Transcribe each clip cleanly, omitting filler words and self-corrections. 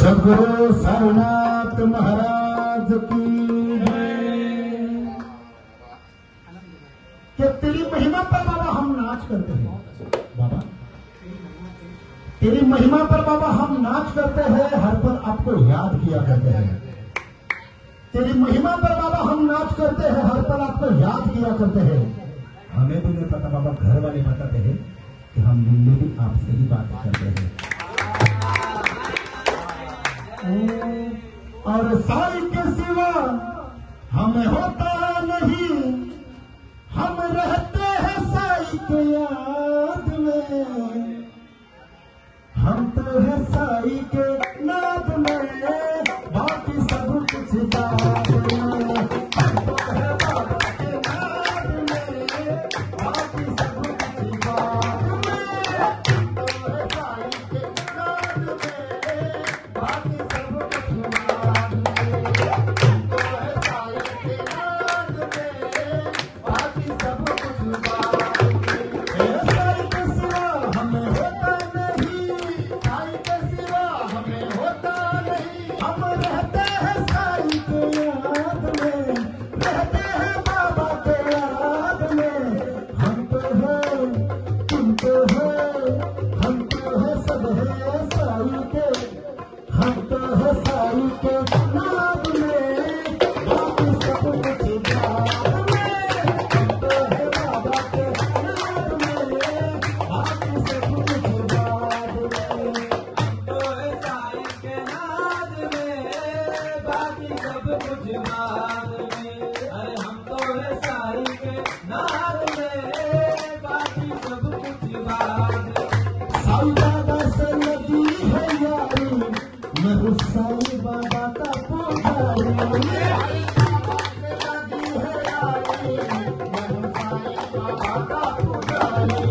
सद्गुरु साईनाथ महाराज की कि तेरी महिमा पर बाबा हम नाच करते हैं। बाबा तेरी महिमा पर बाबा हम नाच करते हैं, हर पल आपको याद किया करते हैं। तेरी महिमा पर बाबा हम नाच करते हैं, हर पल आपको याद किया करते हैं। हमें भी नहीं पता बाबा, घर वाले बताते हैं कि हम मिलने भी आपसे ही बातें करते हैं। और साई के सिवा हमें होता नहीं, हम रहते हैं साई के याद में। हम तो है साई के नाद में, बाकी सब कुछ याद में। हम तो है बाबा के नाद में, बाकी सब कुछ याद में। हम तो है साई के नाद में, बाकी सब कुछ याद में। हम तो है साई के नाद में, बाकी सब कुछ याद में। साई के सिवा हमें होता नहीं, साई के सिवा हमें होता नहीं। हम रहते हैं साई के याद में, रहते हैं बाबा के याद में। हम तो है, तुम तो है, हम तो है, सब है साई के। हम तो है साई के नाद में, बाकी सब कुछ याद में। हम तो है बाबा के नाद में, बाकी सब कुछ याद में। तो है साई के नाद में, बाकी सब कुछ बाद में। अरे हम तो है साई के नाद में, बाकी सब कुछ बाद में। साई बाबा से लगी है यारी, मैं हूँ साई बाबा का पुजारी। साई बाबा से लगी है यारी, मैं हूँ साई बाबा का पुजारी।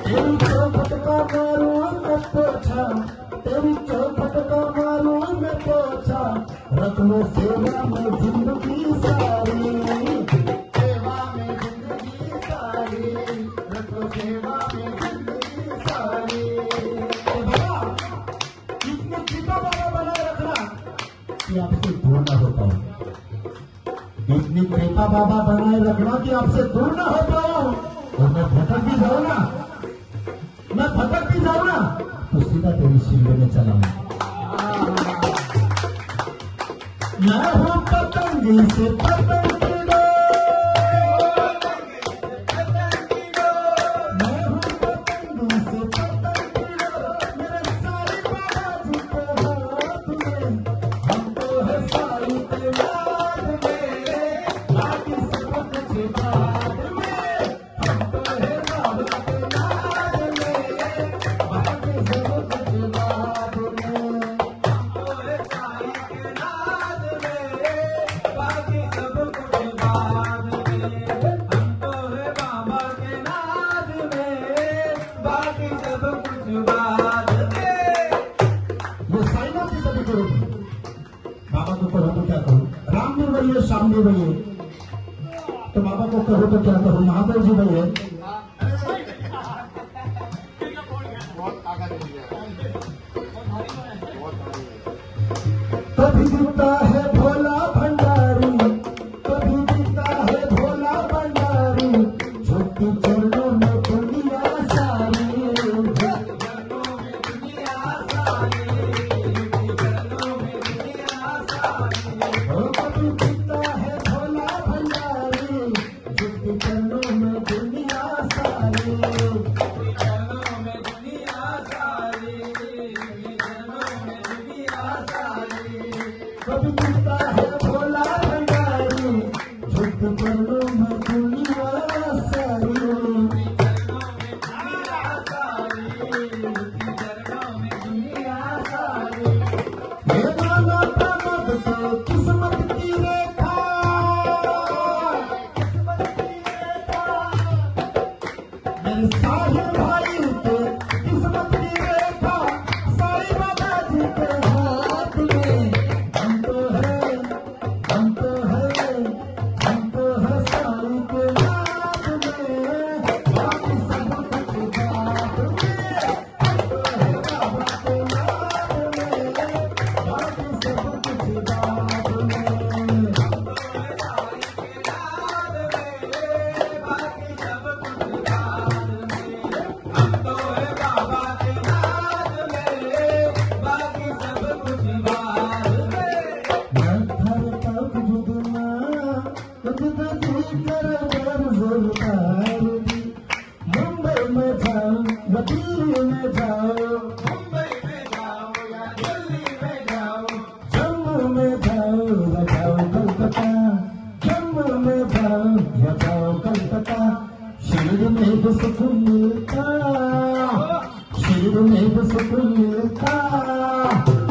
तेरी चौखट का मारूं मैं पोछा, तेरी चौखट का मारूं मैं पोछा। रख लो सेवा में जिंदगी सारी, सेवा में जिंदगी सारी। रख लो सेवा में जिंदगी सारी। बाबा इतनी कृपा बाबा बनाए रखना कि आपसे दूर न हो पाऊं। इतनी कृपा बाबा बनाए रखना कि आपसे दूर न हो पाऊं। और मैं भटक भी जाऊं ना, मैं भटक भी जाऊं ना, तो सीधा तेरी शिविर में चला हूं। मैं हूं पतंगी से पतंगी दो, मैं हूं पतंगी से पतंगी दो। मेरे साई बाबा जी के हाथ में, हम तो है साई के याद में, बाकी सब कुछ बाद में। हम तो है बाबा के याद में, बाकी सब कुछ बाद में। तो है साई के नाद में, बाकी सब कुछ बाद में। हम तो है बाबा के नाद में, बाकी सब कुछ बाद में। ये साईनाथ जी कभी करोगी। बाबा को कहो तो क्या कहो, राम जी भैया, श्याम जी भैया। तो बाबा को कहो तो क्या कहो, महादेव जी भैया। कभी दिखता है भोला भंडारी, कभी दिखता है भोला भंडारी। झुकती चरणों में दुनिया सारी, चरणों में दुनिया सारी, चरणों में दुनिया सारी। कभी दिखता है भोला भंडारी। झुकती चरणों में दुनिया सारी। चरणों में दुनिया सारी, चरणों में दुनिया सारी। कभी दिखता है भोला भंडारी। झुकती चरणों में दुनिया सारी। चरणों में दुनिया सारी, चरणों में दुनिया सारी। ये माना प्रमोद से किस्मत की रेखा, किस्मत की रेखा। मेरे साहिल भाई के किस्मत की रेखा, साई बाबा जी के हाथ में। हम तो है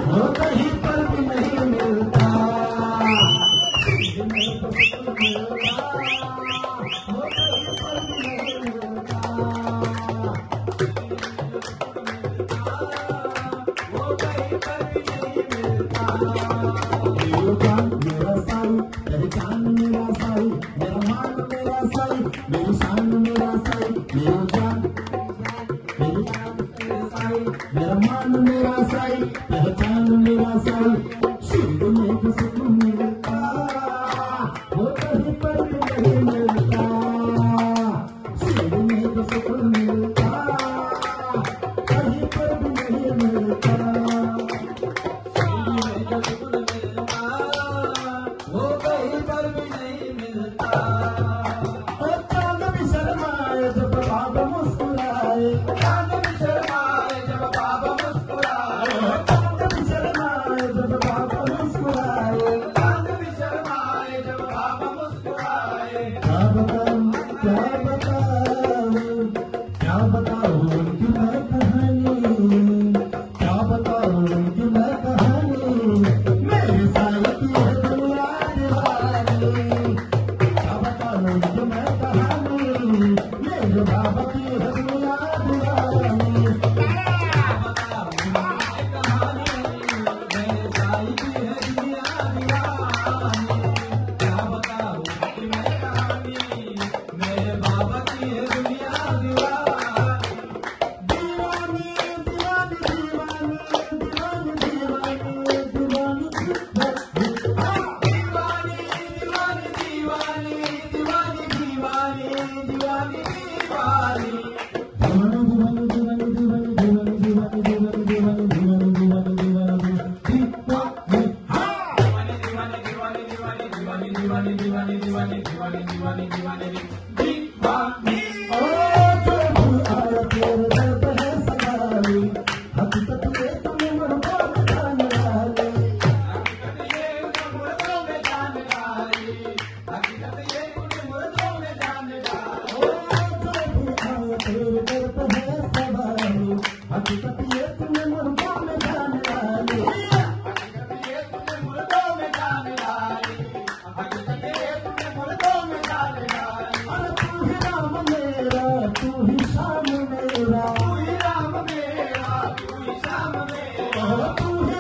वो कहीं पर भी नहीं मिलता। ईद में तो सुकून मिलता, वो कहीं पर भी नहीं मिलता। वो कहीं पर भी नहीं मिलता। मेरा जान मेरा साई, पहचान मेरा साई, मेरा मान मेरा साई, मेरी शान मेरा साई, मेरा जान मेरी जान मेरा साई, मेरा मान मेरा साई, पहचान मेरा साई। शीद में भी सुकून मिलता, वो कहीं पर भी नहीं मिलता। शीद में भी सुकून मिलता, कहीं पर भी नहीं मिलता। वो कहीं पर भी नहीं मिलता। चांद भी शर्माए जब बाबा मुस्कुराए, चांद भी शर्माए जब बाबा मुस्कुराए। चांद भी शर्माए जब बाबा मुस्कुराए। चांद भी शर्माए जब बाबा मुस्कुराए। क्या बताऊं क्या बताऊं क्या बताऊं उनकी मैं कहानी, क्या बताऊं उनकी मैं कहानी। मेरे साई की है दुनिया दीवानी, क्या बताऊं उनकी मैं कहानी। मेरे बाबा की है दुनिया दीवानी। दीवानी दीवानी दीवानी दीवानी दीवानी हकीकत ये तुम्हें मुर्दों में जाने वाले। अरे तू ही राम मेरा, तू ही श्याम मेरा, तू ही राम मेरा, तू ही श्याम मेरा। तू ही